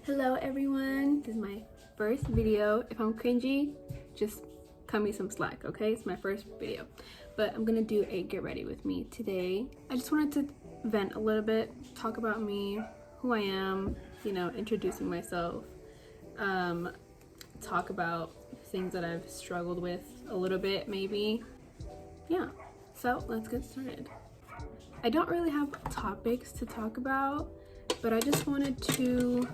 Hello everyone, this is my first video. If I'm cringy, just cut me some slack, okay? It's my first video, but I'm gonna do a get ready with me today. I just wanted to vent a little bit, talk about me, who I am, introducing myself, talk about things that I've struggled with a little bit maybe. Yeah, so let's get started. I don't really have topics to talk about, but I just wanted to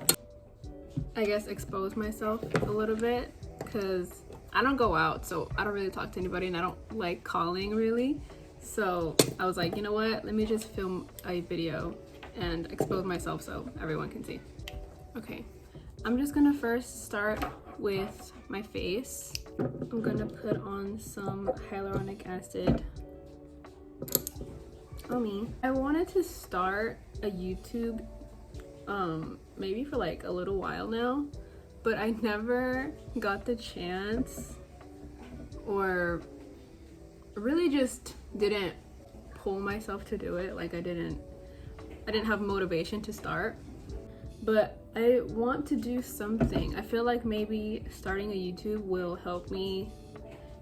expose myself a little bit because I don't go out, so I don't really talk to anybody and I don't like calling really. So I was like, you know what, let me just film a video and expose myself so everyone can see. Okay, I'm just gonna first start with my face. I'm gonna put on some hyaluronic acid on me. I wanted to start a YouTube maybe for like a little while now, but I never got the chance, or really just didn't pull myself to do it. Like I didn't have motivation to start, but I want to do something. I feel like maybe starting a YouTube will help me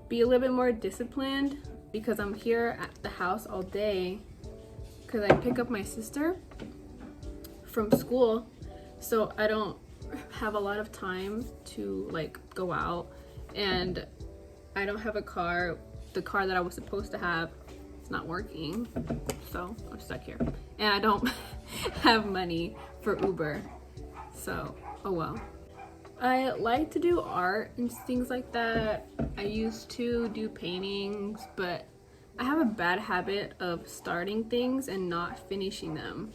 be a little bit more disciplined because I'm here at the house all day because I pick up my sister from school, so I don't have a lot of time to like go out, and I don't have a car. The car that I was supposed to have is not working, so I'm stuck here, and I don't have money for Uber, so oh well. I like to do art and things like that. I used to do paintings, but I have a bad habit of starting things and not finishing them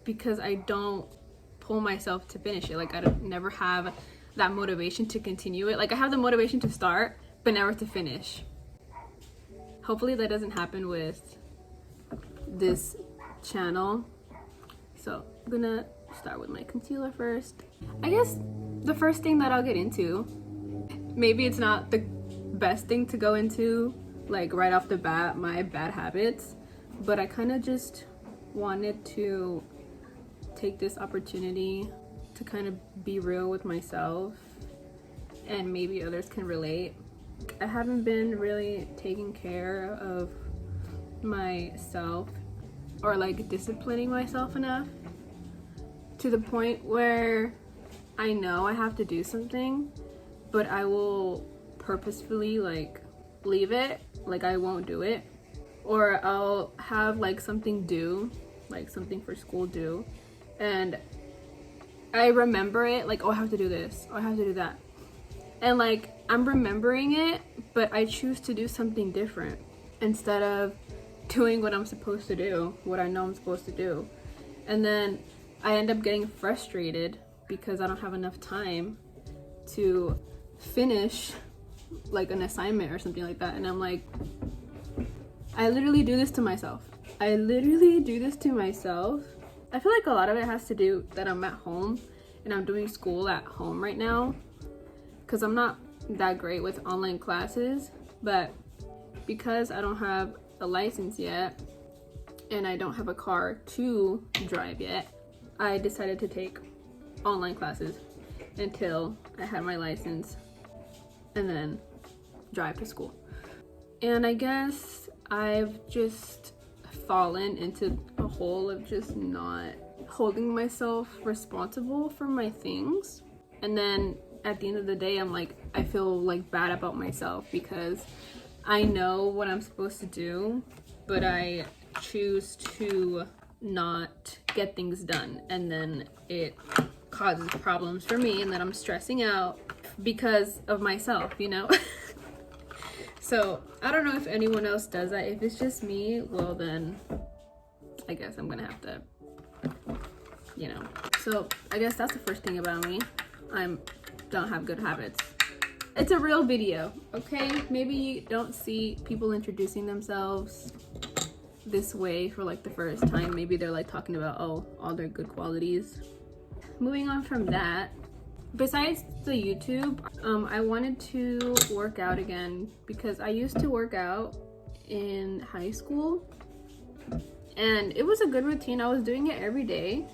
because I don't pull myself to finish it. Like I don't never have that motivation to continue it. Like I have the motivation to start but never to finish. Hopefully that doesn't happen with this channel. So I'm gonna start with my concealer first. I guess the first thing that I'll get into, maybe it's not the best thing to go into like right off the bat, my bad habits, but I kind of just wanted to take this opportunity to kind of be real with myself, and maybe others can relate. I haven't been really taking care of myself or like disciplining myself enough to the point where I know I have to do something, but I will purposefully like leave it, like I won't do it, or I'll have like something due, like something for school due, and I remember it like, oh, I have to do this, oh, I have to do that, and like I'm remembering it, but I choose to do something different instead of doing what I'm supposed to do, what I know I'm supposed to do. And then I end up getting frustrated because I don't have enough time to finish like an assignment or something like that, and I'm like, I literally do this to myself. I feel like a lot of it has to do that I'm at home and I'm doing school at home right now because I'm not that great with online classes, but because I don't have a license yet and I don't have a car to drive yet, I decided to take online classes until I had my license and then drive to school. And I guess I've just fallen into a hole of just not holding myself responsible for my things, and then at the end of the day I'm like, I feel like bad about myself because I know what I'm supposed to do, but I choose to not get things done, and then it causes problems for me, and then I'm stressing out because of myself, So I don't know if anyone else does that. If it's just me, well then I guess I'm gonna have to, So I guess that's the first thing about me. I don't have good habits. It's a real video, okay? Maybe you don't see people introducing themselves this way for like the first time. Maybe they're like talking about, oh, all their good qualities. Moving on from that, besides the YouTube, I wanted to work out again because I used to work out in high school and it was a good routine. I was doing it every day.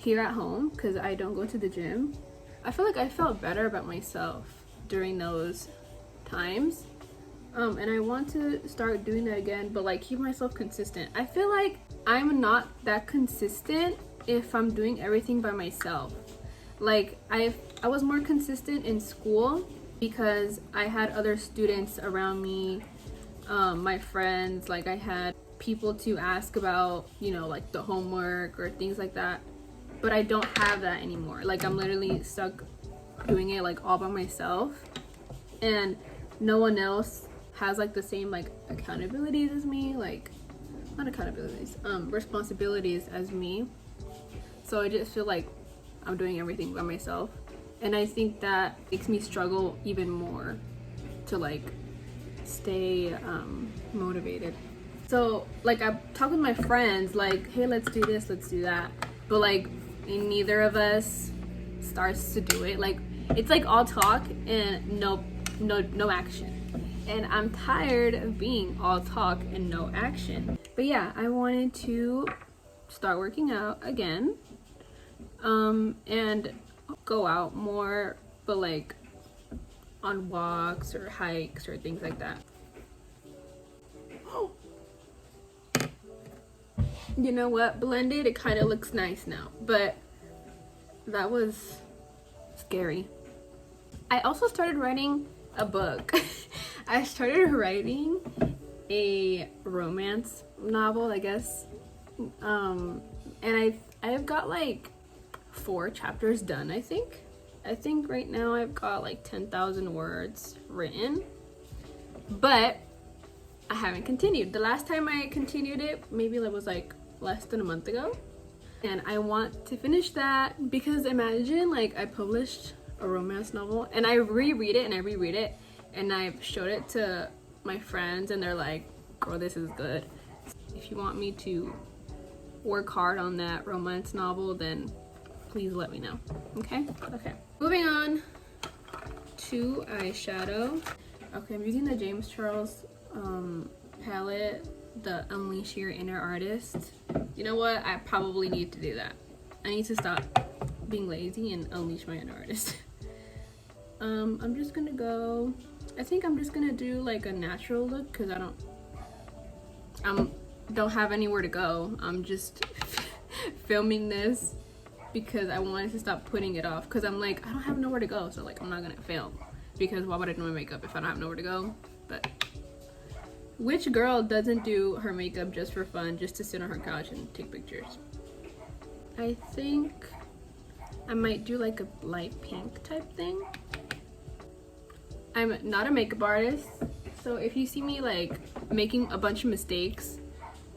here at home because I don't go to the gym. I feel like I felt better about myself during those times. And I want to start doing that again, but like keep myself consistent. I feel like I'm not that consistent if I'm doing everything by myself. Like I was more consistent in school because I had other students around me, my friends, like I had people to ask about, you know, like the homework or things like that. But I don't have that anymore. Like I'm literally stuck doing it like all by myself, and no one else has like the same like accountabilities as me, like not accountabilities, responsibilities as me. So I just feel like I'm doing everything by myself, and I think that makes me struggle even more to like stay motivated. So like I talk with my friends like, hey, let's do this, let's do that, but like neither of us starts to do it. Like it's like all talk and no action, and I'm tired of being all talk and no action. But yeah, I wanted to start working out again, and go out more, but like on walks or hikes or things like that. You know what, blended, it kind of looks nice now, but that was scary. I also started writing a book. I started writing a romance novel, I guess, and I've got like 4 chapters done. I think right now I've got like 10,000 words written, but I haven't continued. The last time I continued it maybe it was like less than a month ago, and I want to finish that because imagine like I published a romance novel and I reread it and I've showed it to my friends and they're like, girl, this is good. If you want me to work hard on that romance novel, then please let me know. Okay, moving on to eyeshadow. Okay, I'm using the James Charles palette, the Unleash Your Inner Artist. You know what, I probably need to do that. I need to stop being lazy and unleash my inner artist. I'm just gonna go, I think I'm just gonna do like a natural look because I don't have anywhere to go. I'm just filming this because I wanted to stop putting it off because I'm like, I don't have nowhere to go, so like I'm not gonna film because why would I do my makeup if I don't have nowhere to go? But which girl doesn't do her makeup just for fun, just to sit on her couch and take pictures? I think I might do like a light pink type thing. I'm not a makeup artist, so if you see me like making a bunch of mistakes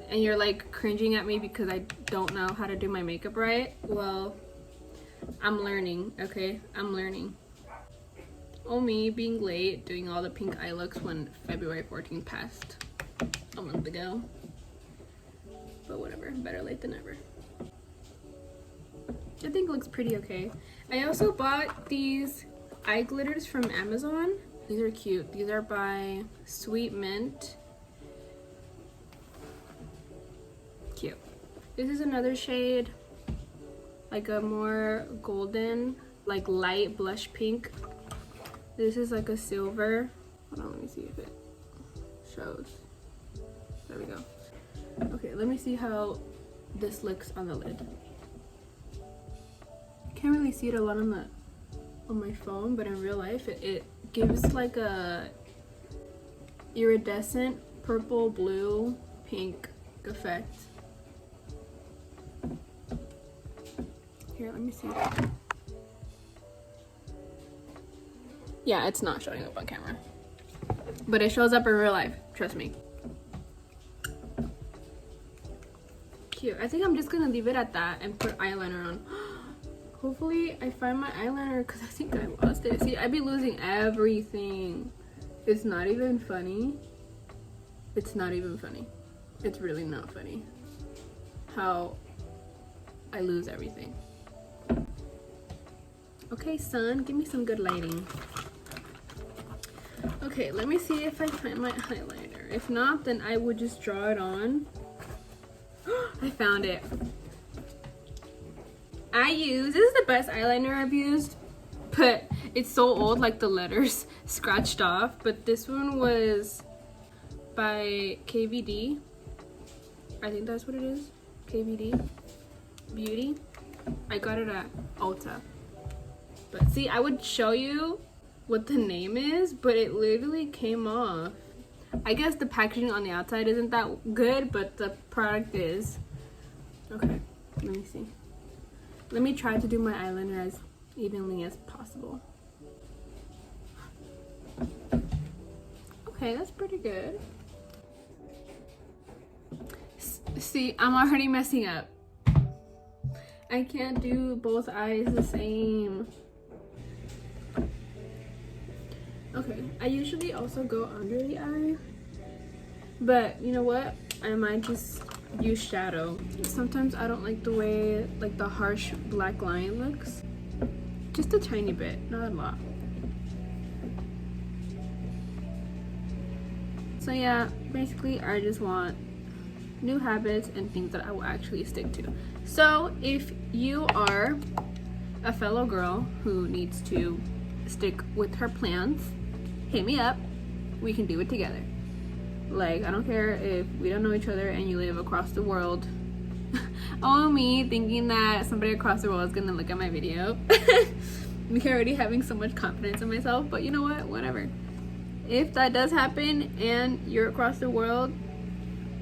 and you're like cringing at me because I don't know how to do my makeup right, well, I'm learning, okay? I'm learning. Oh, me being late doing all the pink eye looks when February 14th passed a month ago. But whatever, better late than never. I think it looks pretty okay. I also bought these eye glitters from Amazon. These are cute. These are by Sweet Mint. Cute. This is another shade, like a more golden, like light blush pink. This is like a silver. Hold on, let me see if it shows. There we go. Okay, let me see how this looks on the lid. Can't really see it a lot on my phone, but in real life it gives like a iridescent purple, blue, pink effect. Here, let me see. Yeah, it's not showing up on camera, but it shows up in real life, trust me. Cute. I think I'm just gonna leave it at that and put eyeliner on. Hopefully I find my eyeliner because I think I lost it. See, I be losing everything. It's not even funny. It's not even funny. It's really not funny how I lose everything. Okay, sun, give me some good lighting. Okay, let me see if I find my highlighter. If not, then I would just draw it on. I found it. this is the best eyeliner I've used, but it's so old, like the letters scratched off. But this one was by KVD. I think that's what it is. KVD Beauty. I got it at Ulta. But see, I would show you what the name is, but it literally came off. I guess the packaging on the outside isn't that good, but the product is. Okay, let me see. Let me try to do my eyeliner as evenly as possible. Okay, that's pretty good. See, I'm already messing up. I can't do both eyes the same. Okay, I usually also go under the eye, but you know what? I might just use shadow. Sometimes I don't like the way like the harsh black line looks. Just a tiny bit, not a lot. So yeah, basically I just want new habits and things that I will actually stick to. So if you are a fellow girl who needs to stick with her plans, hit me up. We can do it together. Like, I don't care if we don't know each other and you live across the world. Oh, me thinking that somebody across the world is gonna look at my video. Me already having so much confidence in myself, but you know what? Whatever. If that does happen and you're across the world,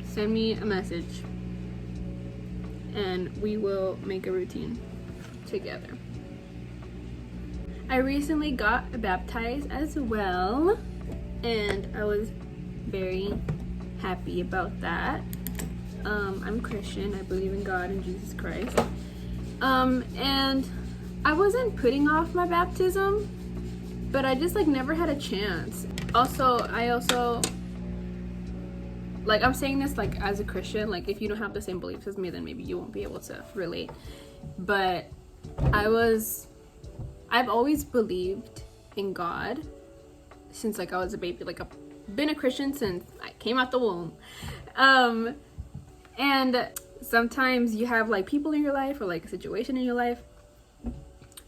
send me a message and we will make a routine together. I recently got baptized as well, and I was very happy about that. I'm Christian. I believe in God and Jesus Christ. And I wasn't putting off my baptism, but I just like never had a chance. I also like, I'm saying this like as a Christian, like if you don't have the same beliefs as me, then maybe you won't be able to relate. But I've always believed in God since like I was a baby. Like I've been a Christian since I came out the womb. And sometimes you have like people in your life or like a situation in your life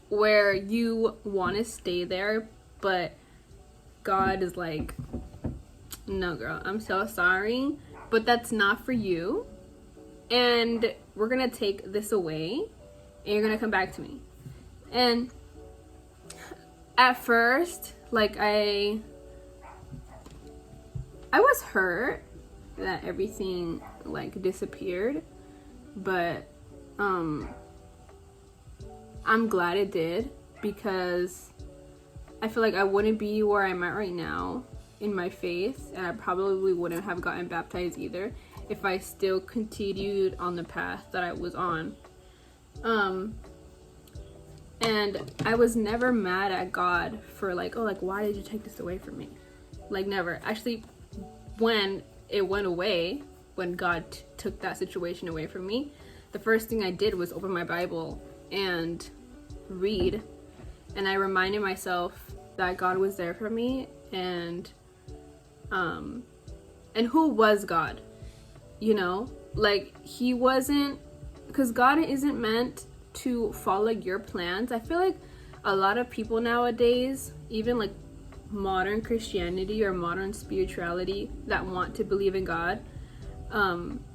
where you want to stay there, but God is like, no girl, I'm so sorry, but that's not for you. And we're gonna take this away and you're gonna come back to me. And at first, like I was hurt that everything like disappeared, but I'm glad it did, because I feel like I wouldn't be where I'm at right now in my faith, and I probably wouldn't have gotten baptized either if I still continued on the path that I was on. And I was never mad at God for like, oh, like, why did you take this away from me? Like, never. Actually, when it went away, when God took that situation away from me, the first thing I did was open my Bible and read, and I reminded myself that God was there for me, and who was God, you know? Like, he wasn't, because God isn't meant to follow your plans. I feel like a lot of people nowadays, even like modern Christianity or modern spirituality, that want to believe in God,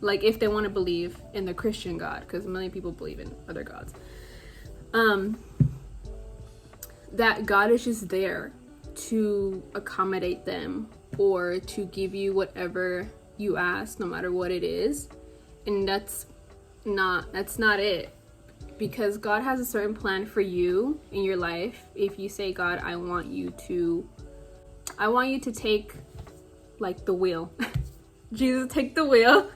like if they want to believe in the Christian God, because many people believe in other gods, that God is just there to accommodate them or to give you whatever you ask, no matter what it is. And that's not it, because God has a certain plan for you in your life. If you say, God, I want you to take like the wheel. Jesus, take the wheel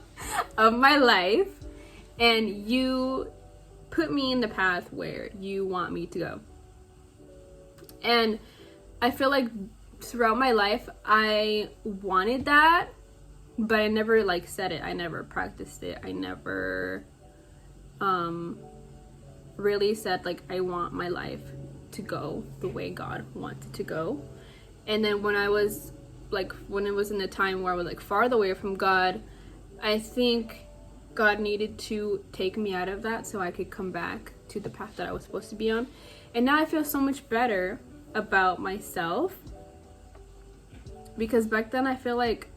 of my life, and you put me in the path where you want me to go. And I feel like throughout my life I wanted that, but I never like said it. I never practiced it. I never really said like, I want my life to go the way God wants it to go. And then when it was in the time where I was like farther away from God, I think God needed to take me out of that so I could come back to to the path that I was supposed to be on. And now I feel so much better about myself, because back then I feel like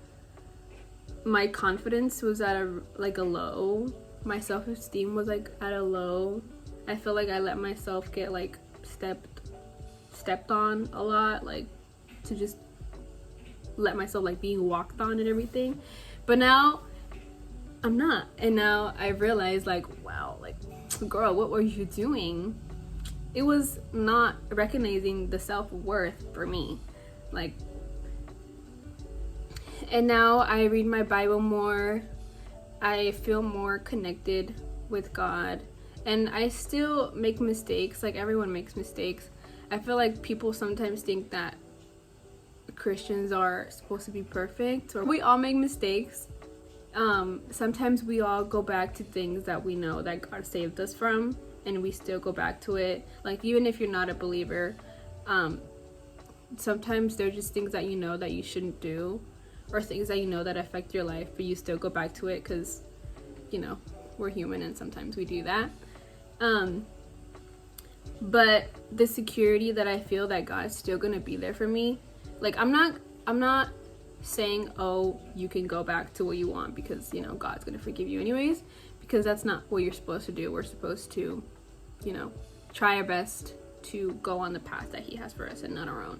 my confidence was at a low. My self-esteem was like at a low. I feel like I let myself get like stepped on a lot, like to just let myself like being walked on and everything. But now I'm not. And now I realized, like, wow, like, girl, what were you doing? It was not recognizing the self-worth for me. Like, and now I read my Bible more. I feel more connected with God. And I still make mistakes. Like, everyone makes mistakes. I feel like people sometimes think that Christians are supposed to be perfect. Or we all make mistakes. Sometimes we all go back to things that we know that God saved us from, and we still go back to it. Like, even if you're not a believer, sometimes there's just things that you know that you shouldn't do, or things that you know that affect your life, but you still go back to it because, you know, we're human and sometimes we do that. But the security that I feel that God's still gonna be there for me, like, I'm not saying, oh, you can go back to what you want because, you know, God's gonna forgive you anyways, because that's not what you're supposed to do. We're supposed to, you know, try our best to go on the path that He has for us and not our own,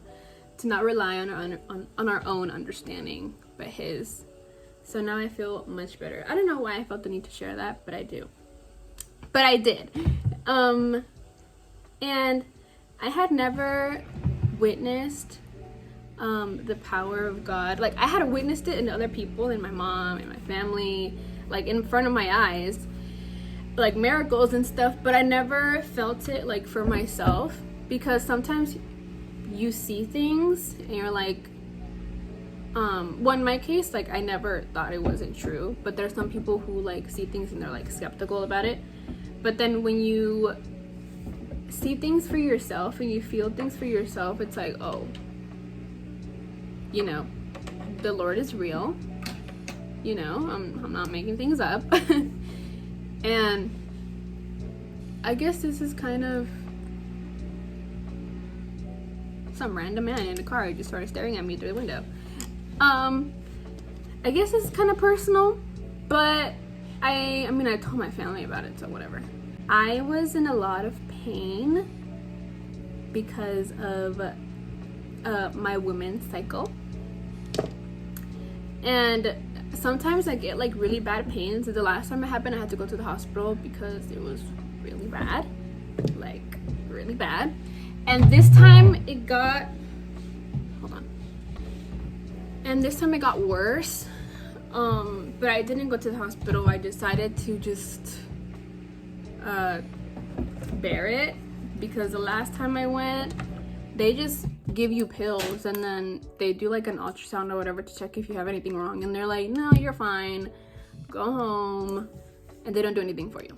to not rely on our own understanding but His. So now I feel much better. I don't know why I felt the need to share that, but I do. But I did. And I had never witnessed the power of God. Like, I had witnessed it in other people, in my mom and my family, like in front of my eyes, like miracles and stuff, but I never felt it like for myself, because sometimes you see things and you're like, well, in my case, like, I never thought it wasn't true, but there's some people who like see things and they're like skeptical about it. But then when you see things for yourself and you feel things for yourself, it's like, oh, you know, the Lord is real. You know, I'm not making things up. And I guess this is kind of some random man in a car who just started staring at me through the window. I guess it's kind of personal, but I mean, I told my family about it, so whatever. I was in a lot of pain because of my women's cycle. And sometimes I get like really bad pains. The last time it happened, I had to go to the hospital because it was really bad, like really bad. And this time it got, hold on. And this time it got worse. But I didn't go to the hospital. I decided to just bear it, because the last time I went, they just give you pills and then they do like an ultrasound or whatever to check if you have anything wrong, and they're like, no, you're fine, go home, and they don't do anything for you.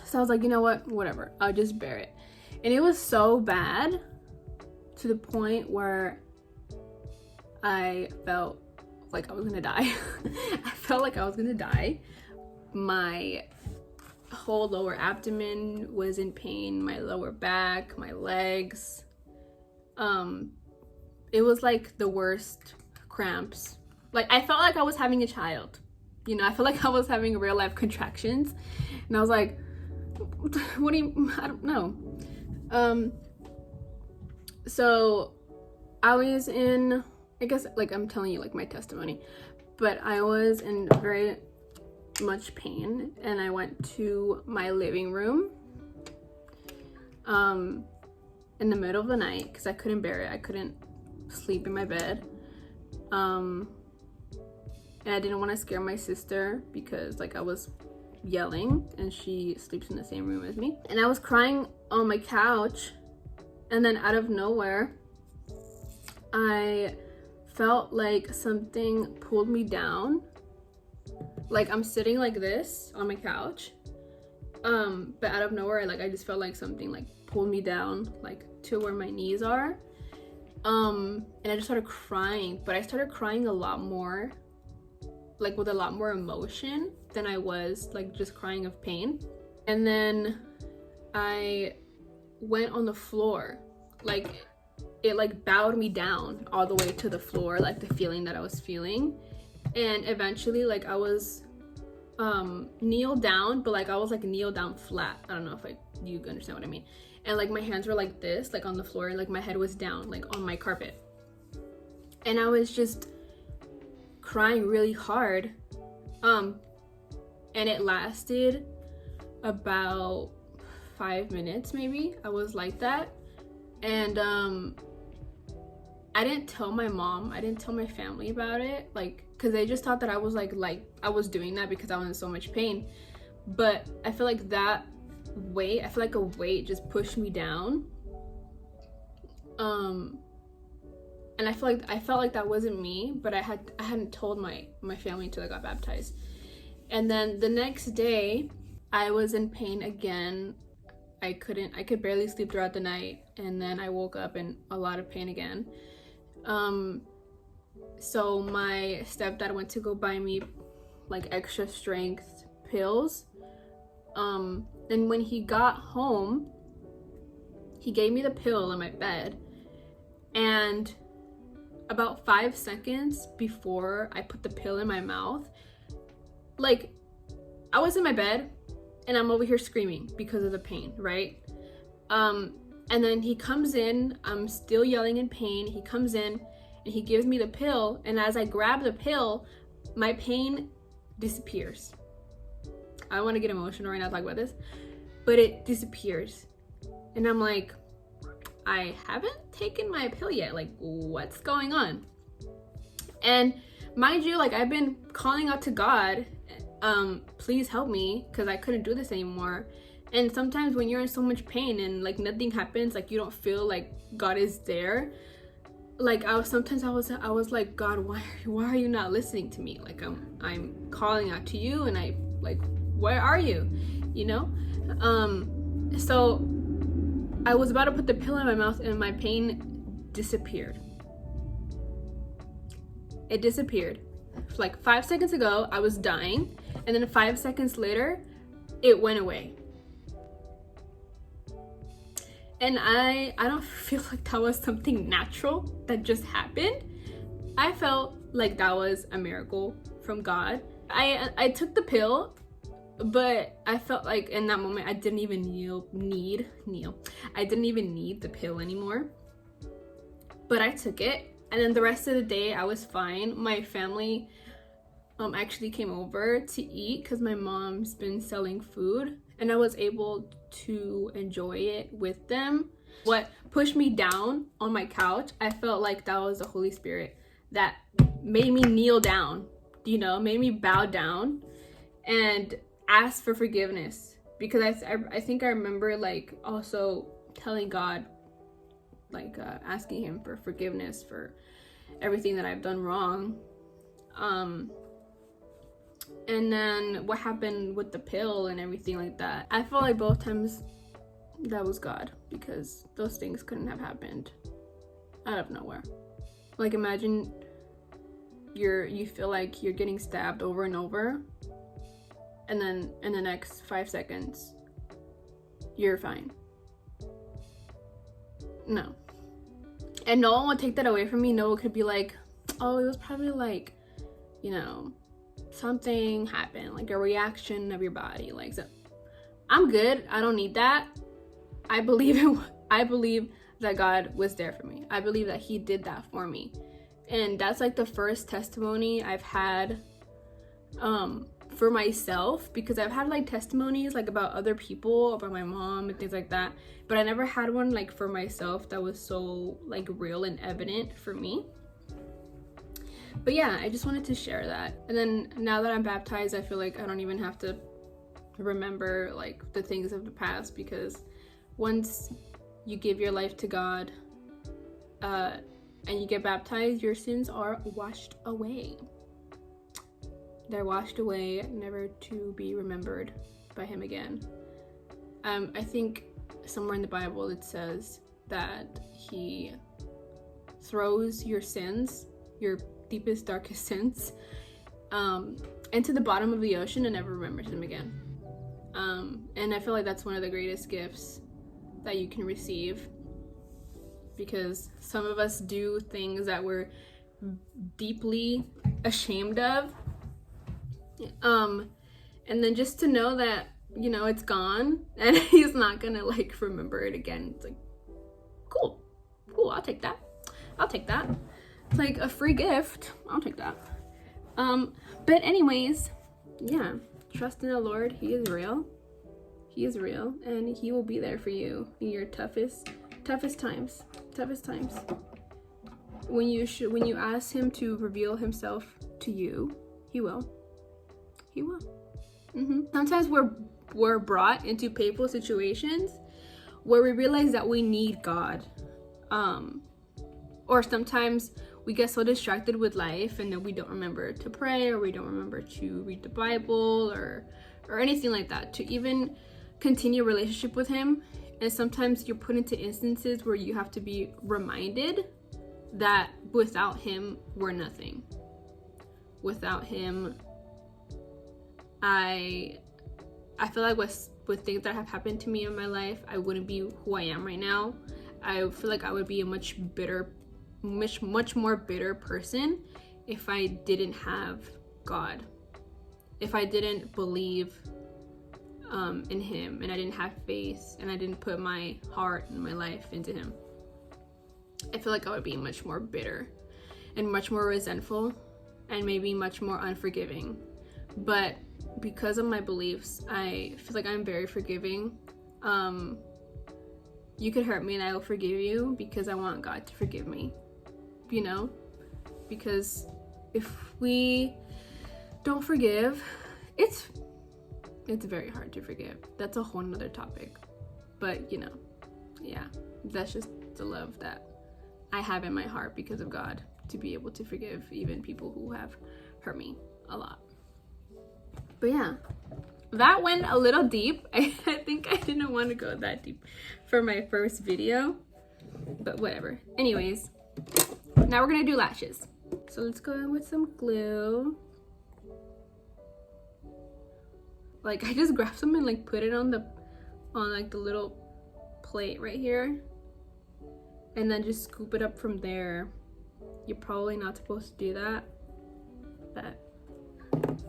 So I was like, you know what, whatever, I'll just bear it. And it was so bad to the point where I felt like I was gonna die. I felt like I was gonna die. My whole lower abdomen was in pain, my lower back, my legs. It was like the worst cramps. Like, I felt like I was having a child. You know, I felt like I was having real life contractions. And I was like, what do you, I don't know. So I was in, I guess, like, I'm telling you like my testimony, but I was in very much pain, and I went to my living room in the middle of the night because I couldn't bear it. I couldn't sleep in my bed, and I didn't want to scare my sister because like I was yelling and she sleeps in the same room as me, and I was crying on my couch, and then out of nowhere I felt like something pulled me down. Like, I'm sitting like this on my couch, but out of nowhere, like, I just felt like something like pulled me down, like to where my knees are, and I just started crying. But I started crying a lot more, like with a lot more emotion than I was like just crying of pain. And then I went on the floor. Like, it like bowed me down all the way to the floor, like the feeling that I was feeling. And eventually, like, I was kneel down, but like I was like kneel down flat. I don't know if like you understand what I mean. And like my hands were like this, like on the floor, and like my head was down, like on my carpet. And I was just crying really hard. And it lasted about 5 minutes maybe. I was like that. And I didn't tell my mom, I didn't tell my family about it, like, because they just thought that I was like I was doing that because I was in so much pain. But I feel like that weight, I feel like a weight just pushed me down. And I felt like that wasn't me, but I hadn't told my family until I got baptized. And then the next day I was in pain again. I could barely sleep throughout the night, and then I woke up in a lot of pain again. So my stepdad went to go buy me like extra strength pills. And when he got home, he gave me the pill in my bed, and about 5 seconds before I put the pill in my mouth, like, I was in my bed and I'm over here screaming because of the pain, right? And then he comes in, I'm still yelling in pain. He comes in and he gives me the pill, and as I grab the pill, my pain disappears. I don't want to get emotional right now talking about this, but it disappears. And I'm like, I haven't taken my pill yet, like, what's going on? And mind you, like, I've been calling out to God, please help me, because I couldn't do this anymore. And sometimes when you're in so much pain and like nothing happens, like you don't feel like God is there. Like I was like, God, why are you not listening to me? Like I'm calling out to you, and I like, where are you? You know? So I was about to put the pill in my mouth and my pain disappeared. It disappeared. Like 5 seconds ago, I was dying, and then 5 seconds later, it went away. And I don't feel like that was something natural that just happened. I felt like that was a miracle from God. I took the pill, but I felt like in that moment I didn't even need the pill anymore. But I took it, and then the rest of the day I was fine. My family actually came over to eat because my mom's been selling food, and I was able to enjoy it with them. What pushed me down on my couch, I felt like that was the Holy Spirit that made me kneel down, you know, made me bow down and ask for forgiveness. Because I think I remember like also telling God, like asking him for forgiveness for everything that I've done wrong. And then what happened with the pill and everything like that, I felt like both times that was God, because those things couldn't have happened out of nowhere. Like imagine you feel like you're getting stabbed over and over, and then in the next 5 seconds you're fine. No. And no one would take that away from me. No one could be like, oh, it was probably like, you know, something happened, like a reaction of your body. Like, so I'm good. I don't need that. I believe that God was there for me. I believe that he did that for me. And that's like the first testimony I've had for myself, because I've had like testimonies like about other people, about my mom and things like that, but I never had one like for myself that was so like real and evident for me. But yeah, I just wanted to share that. And then now that I'm baptized, I feel like I don't even have to remember like the things of the past, because once you give your life to God and you get baptized, your sins are washed away. They're washed away, never to be remembered by him again. I think somewhere in the Bible it says that he throws your sins, your deepest, darkest sins, into the bottom of the ocean and never remembers them again. And I feel like that's one of the greatest gifts that you can receive, because some of us do things that we're deeply ashamed of, and then just to know that, you know, it's gone and he's not gonna like remember it again. It's like, cool, I'll take that. It's like a free gift. I'll take that. But anyways, yeah, trust in the Lord. He is real, and he will be there for you in your toughest times. When you ask him to reveal himself to you, he will. Sometimes we're brought into painful situations where we realize that we need God, or sometimes we get so distracted with life and then we don't remember to pray, or we don't remember to read the Bible, or anything like that, to even continue a relationship with him. And sometimes you're put into instances where you have to be reminded that without him, we're nothing. Without him, I feel like with things that have happened to me in my life, I wouldn't be who I am right now. I feel like I would be a much more bitter person if I didn't have God, if I didn't believe in him, and I didn't have faith, and I didn't put my heart and my life into him. I feel like I would be much more bitter and much more resentful and maybe much more unforgiving. But because of my beliefs, I feel like I'm very forgiving. You could hurt me and I will forgive you because I want God to forgive me, you know? Because if we don't forgive, it's very hard to forgive. That's a whole nother topic. But, you know, yeah, that's just the love that I have in my heart because of God, to be able to forgive even people who have hurt me a lot. But yeah, that went a little deep. I think I didn't want to go that deep for my first video, but whatever. Anyways, now we're gonna do lashes. So let's go in with some glue. Like, I just grabbed some and like put it on like the little plate right here, and then just scoop it up from there. You're probably not supposed to do that, but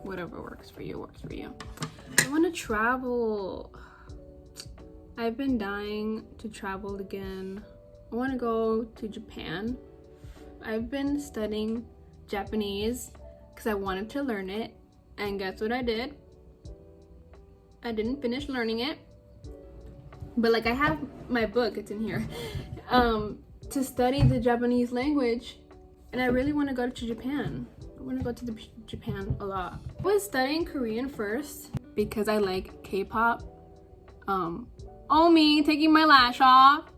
whatever works for you works for you. I want to travel. I've been dying to travel again. I want to go to Japan. I've been studying Japanese because I wanted to learn it, and guess what I did? I didn't finish learning it, but like, I have my book, it's in here, to study the Japanese language, and I really want to go to Japan. I want to go to Japan a lot. I was studying Korean first because I like K-pop. Oh, me taking my lash off.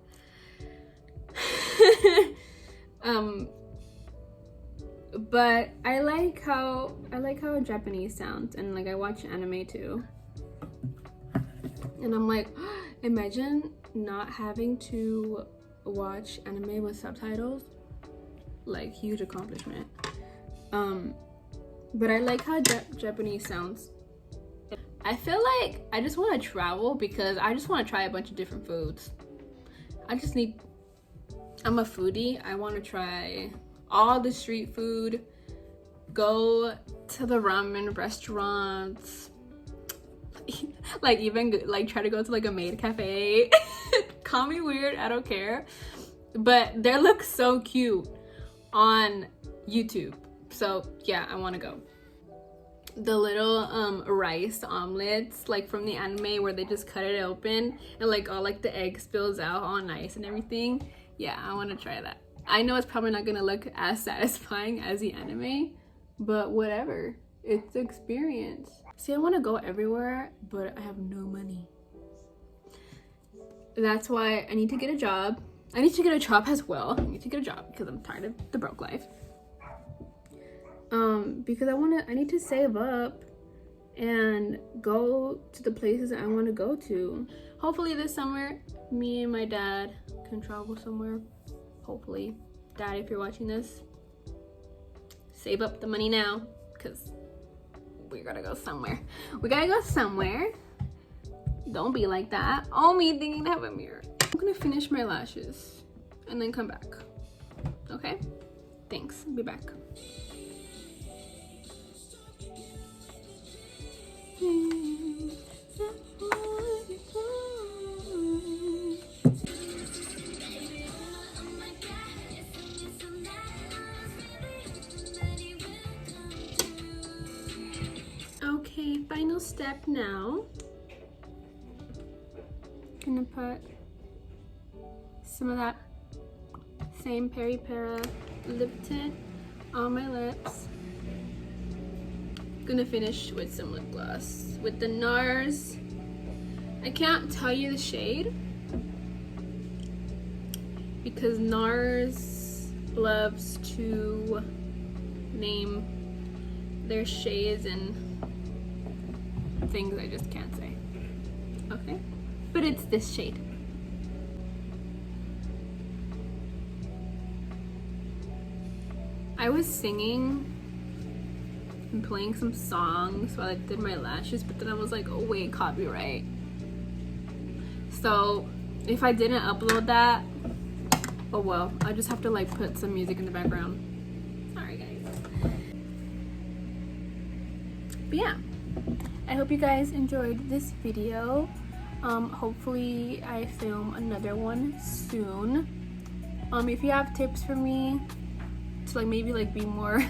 But I like how Japanese sounds, and like, I watch anime too. And I'm like, imagine not having to watch anime with subtitles. Like, huge accomplishment. But I like how Japanese sounds. I feel like I just want to travel because I just want to try a bunch of different foods. I'm a foodie. I want to try all the street food, go to the ramen restaurants, like even like try to go to like a maid cafe. Call me weird, I don't care, but they look so cute on YouTube. So yeah, I want to go. The little rice omelets, like from the anime, where they just cut it open and like all like the egg spills out all nice and everything. Yeah, I want to try that. I know it's probably not gonna look as satisfying as the anime, but whatever, it's the experience. See, I want to go everywhere, but I have no money. That's why I need to get a job. I need to get a job as well. I need to get a job because I'm tired of the broke life. Because I need to save up and go to the places I want to go to. Hopefully this summer, me and my dad can travel somewhere. Hopefully. Dad, if you're watching this, save up the money now, because we gotta go somewhere. We gotta go somewhere. Don't be like that. Oh, me thinking to have a mirror. I'm gonna finish my lashes and then come back. Okay? Thanks. Be back. Okay, final step now. Gonna put some of that same Peri Para lip tint on my lips. Gonna finish with some lip gloss with the NARS. I can't tell you the shade because NARS loves to name their shades and things I just can't say. Okay, but it's this shade. I was singing and playing some songs while I did my lashes, but then I was like, oh wait, copyright. So if I didn't upload that, oh well, I just have to like put some music in the background. Sorry guys. But yeah, I hope you guys enjoyed this video. Hopefully I film another one soon. If you have tips for me to like maybe like be more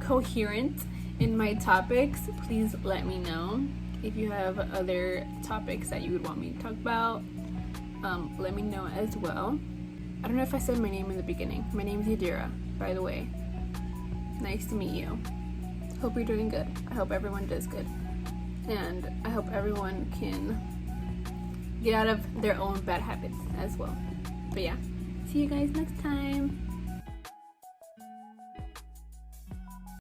coherent in my topics, please let me know. If you have other topics that you would want me to talk about, let me know as well. I don't know if I said my name in the beginning. My name is Yadira, by the way. Nice to meet you. Hope you're doing good. I hope everyone does good. And I hope everyone can get out of their own bad habits as well. But yeah, see you guys next time.